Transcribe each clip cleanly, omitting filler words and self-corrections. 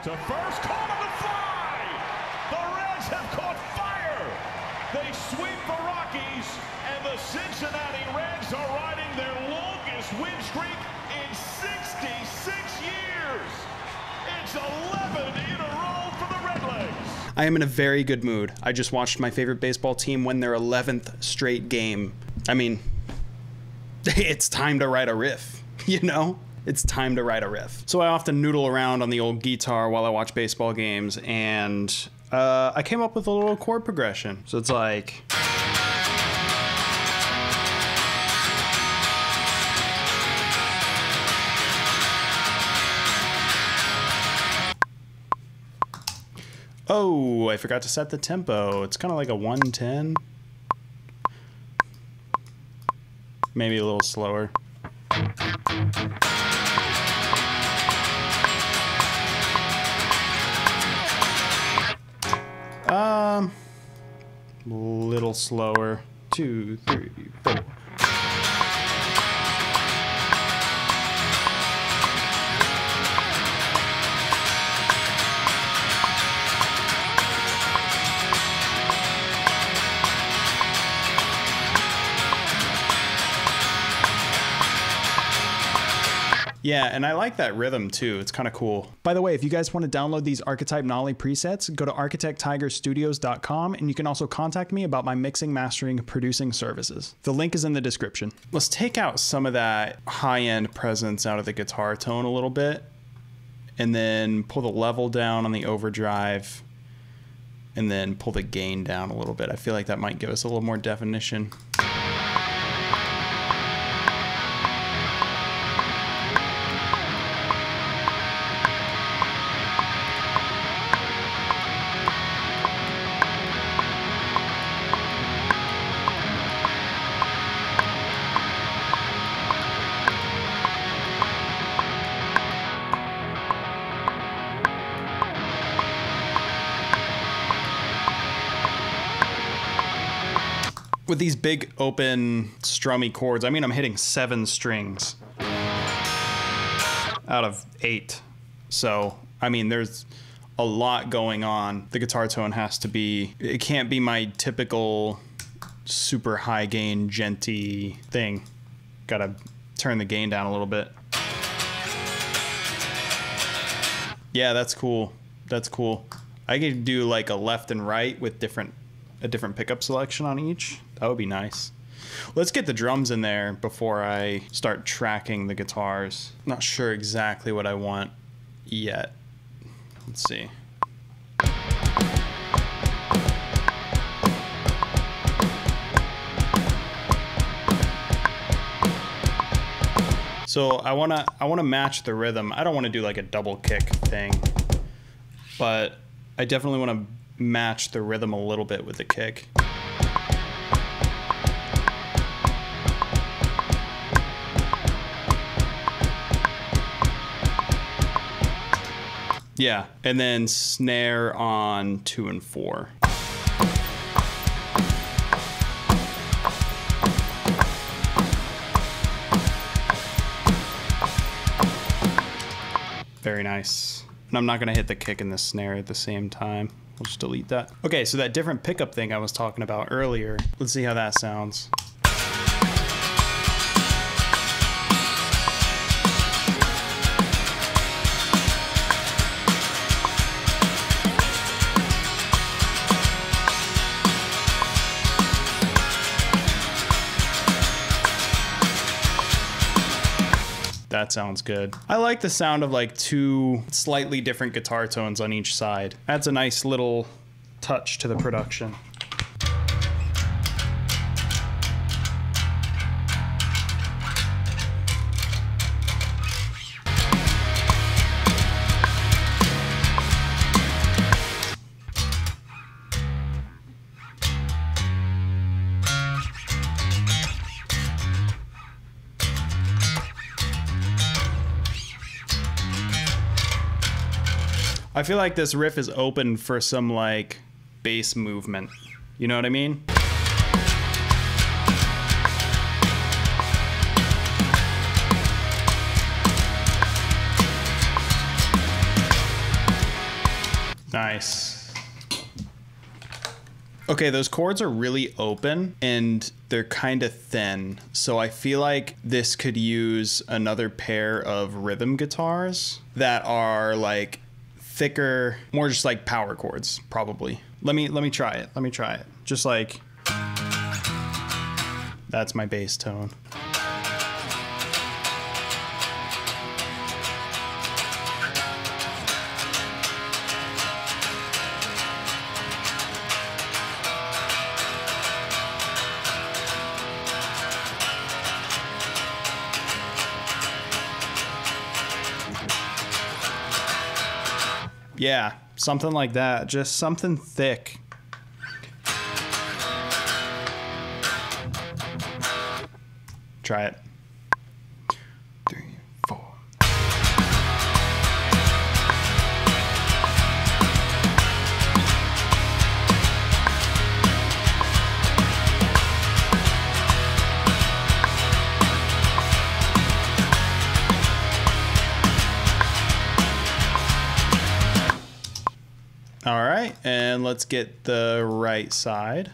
To first, call on the fly. The Reds have caught fire. They sweep the Rockies, and the Cincinnati Reds are riding their longest win streak in 66 years. It's 11 in a row for the Redlegs. I am in a very good mood. I just watched my favorite baseball team win their 11th straight game. I mean, it's time to write a riff, you know? It's time to write a riff. So I often noodle around on the old guitar while I watch baseball games, and I came up with a little chord progression. So it's like... Oh, I forgot to set the tempo. It's kind of like a 110. Maybe a little slower. Little slower. 2, 3, 4. Yeah, and I like that rhythm too. It's kind of cool. By the way, if you guys want to download these Archetype Nolly presets, go to architecttigerstudios.com, and you can also contact me about my mixing, mastering, producing services. The link is in the description. Let's take out some of that high-end presence out of the guitar tone a little bit, and then pull the level down on the overdrive, and then pull the gain down a little bit. I feel like that might give us a little more definition. With these big, open, strummy chords, I mean, I'm hitting 7 strings out of 8. So, I mean, there's a lot going on. The guitar tone has to be, it can't be my typical super high gain, djenty thing. Gotta turn the gain down a little bit. Yeah, that's cool. That's cool. I could do like a left and right with a different pickup selection on each. That would be nice. Let's get the drums in there before I start tracking the guitars. Not sure exactly what I want yet. Let's see. So I wanna match the rhythm. I don't want to do like a double kick thing, but I definitely want to match the rhythm a little bit with the kick. Yeah, and then snare on 2 and 4. Very nice. And I'm not gonna hit the kick and the snare at the same time. We'll just delete that. Okay, so that different pickup thing I was talking about earlier, let's see how that sounds. That sounds good. I like the sound of like 2 slightly different guitar tones on each side. Adds a nice little touch to the production. I feel like this riff is open for some like bass movement. You know what I mean? Nice. Okay, those chords are really open and they're kind of thin. So I feel like this could use another pair of rhythm guitars that are like thicker, more just like power chords, probably. Let me try it. Let me try it. Just like, that's my bass tone. Yeah, something like that. Just something thick. Try it. 3, 4. All right, and let's get the right side.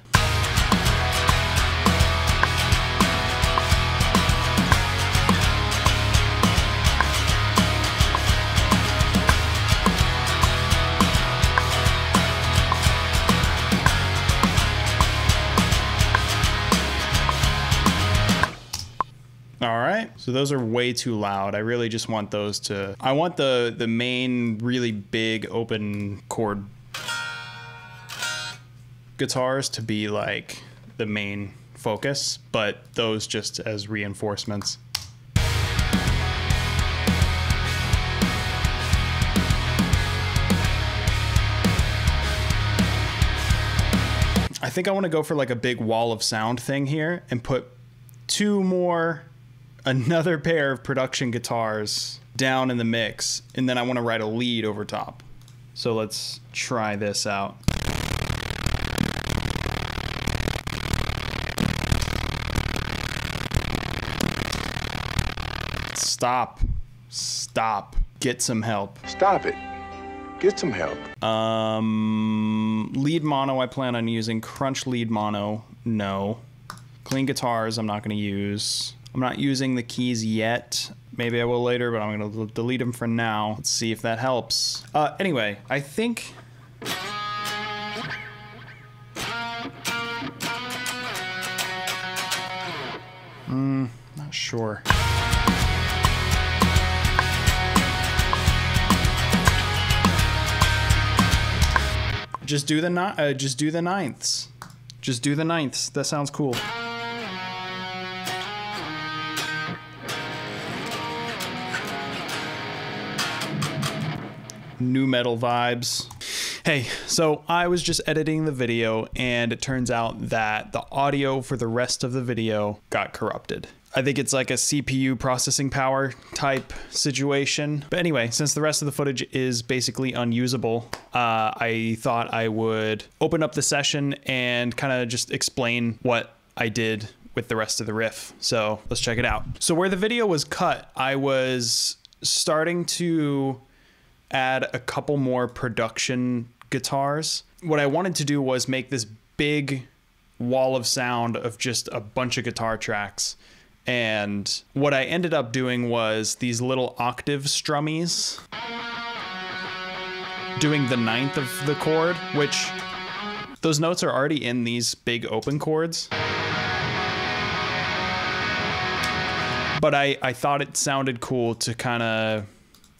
All right, so those are way too loud. I really just want those to, I want the main really big open chord guitars to be like the main focus, but those just as reinforcements. I think I want to go for like a big wall of sound thing here and put another pair of production guitars down in the mix, and then I want to write a lead over top. So let's try this out. Stop. Get some help. Stop it. Get some help. Lead mono, I plan on using. Crunch lead mono, no. Clean guitars, I'm not going to use. I'm not using the keys yet. Maybe I will later, but I'm going to delete them for now. Let's see if that helps. Anyway, I think... not sure. Just do the ninths. Just do the ninths. That sounds cool. New metal vibes. Hey, so I was just editing the video and it turns out that the audio for the rest of the video got corrupted. I think it's like a CPU processing power type situation. But anyway, since the rest of the footage is basically unusable, I thought I would open up the session and kind of just explain what I did with the rest of the riff. So let's check it out. So where the video was cut, I was starting to add a couple more production guitars. What I wanted to do was make this big wall of sound of just a bunch of guitar tracks. And what I ended up doing was these little octave strummies doing the ninth of the chord, which those notes are already in these big open chords. But I thought it sounded cool to kind of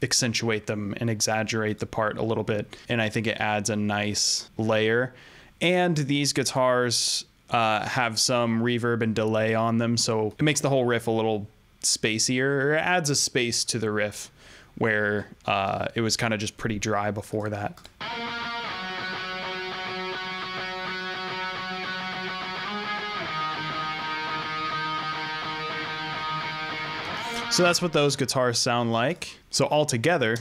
accentuate them and exaggerate the part a little bit. And I think it adds a nice layer. And these guitars have some reverb and delay on them, so it makes the whole riff a little spacier, or it adds a space to the riff where it was kind of just pretty dry before that. So that's what those guitars sound like. So all together,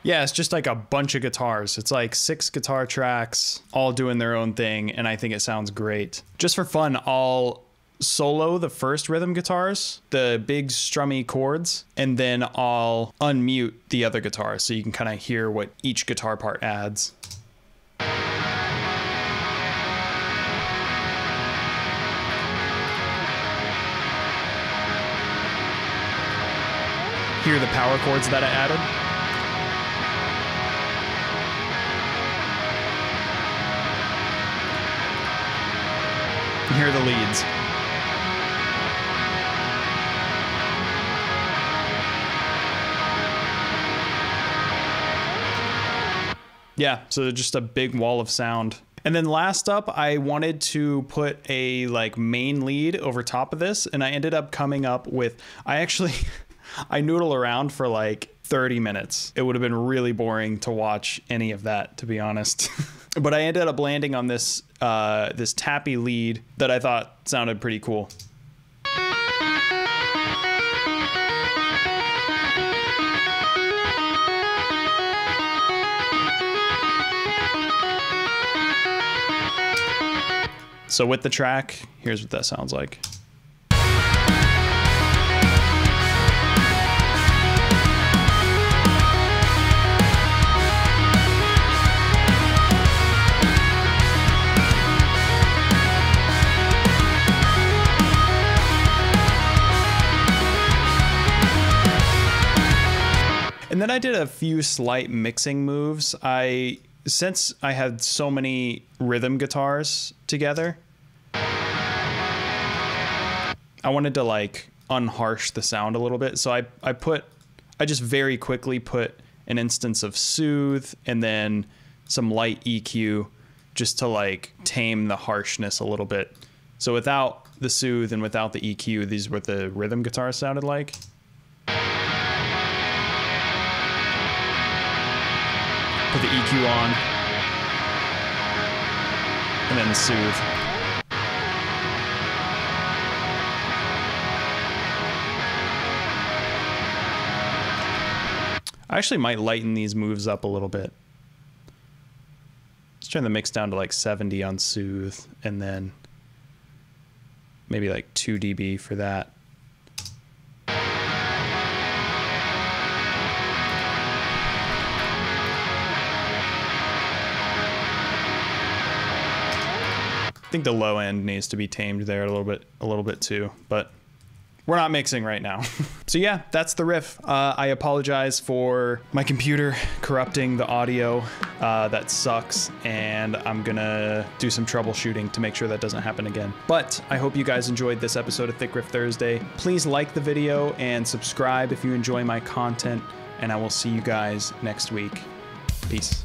Yeah, it's just like a bunch of guitars. It's like 6 guitar tracks, all doing their own thing, and I think it sounds great. Just for fun, I'll solo the first rhythm guitars, the big strummy chords, and then I'll unmute the other guitars so you can kind of hear what each guitar part adds. Hear the power chords that I added. And hear the leads. Yeah, so just a big wall of sound. And then last up, I wanted to put a like main lead over top of this, and I ended up coming up with, I noodle around for like 30 minutes. It would have been really boring to watch any of that, to be honest. But I ended up landing on this this tappy lead that I thought sounded pretty cool. So with the track, here's what that sounds like. And then I did a few slight mixing moves. Since I had so many rhythm guitars together, I wanted to like unharsh the sound a little bit. So I just very quickly put an instance of soothe and then some light EQ just to like tame the harshness a little bit. So without the soothe and without the EQ, these are what the rhythm guitars sounded like. Put the EQ on, and then soothe. I actually might lighten these moves up a little bit. Let's turn the mix down to like 70 on soothe, and then maybe like 2 dB for that. I think the low end needs to be tamed there a little bit too, but we're not mixing right now. So yeah, that's the riff. I apologize for my computer corrupting the audio. That sucks, and I'm gonna do some troubleshooting to make sure that doesn't happen again. But I hope you guys enjoyed this episode of THICC Riff Thursday. Please like the video and subscribe if you enjoy my content, and I will see you guys next week. Peace.